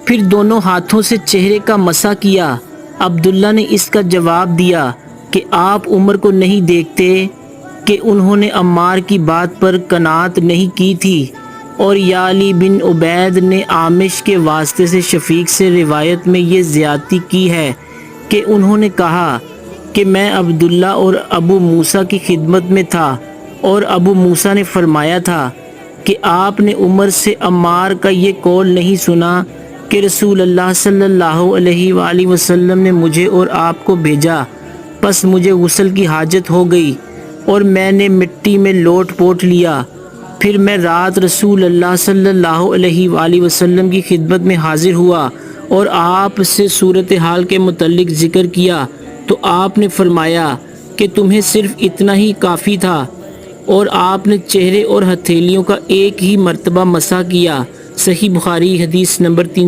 پھر دونوں ہاتھوں سے چہرے کا مسح کیا۔ عبداللہ نے اس کا جواب دیا کہ آپ عمر کو نہیں دیکھتے کہ انہوں نے عمار کی بات پر قناعت نہیں کی تھی؟ اور یا علی بن عبید نے عامش کے واسطے سے شفیق سے روایت میں یہ زیادتی کی ہے کہ انہوں نے کہا کہ میں عبداللہ اور ابو موسیٰ کی خدمت میں تھا، اور ابو موسیٰ نے فرمایا تھا کہ آپ نے عمر سے عمار کا یہ قول نہیں سنا کہ رسول اللہ صلی اللہ علیہ وآلہ وسلم نے مجھے اور آپ کو بھیجا، پس مجھے غسل کی حاجت ہو گئی اور میں نے مٹی میں لوٹ پوٹ لیا، پھر میں رات رسول اللہ صلی اللہ علیہ وآلہ وسلم کی خدمت میں حاضر ہوا اور آپ سے صورتحال کے متعلق ذکر کیا، تو آپ نے فرمایا کہ تمہیں صرف اتنا ہی کافی تھا، اور آپ نے چہرے اور ہتھیلیوں کا ایک ہی مرتبہ مسح کیا۔ صحیح بخاری حدیث نمبر 3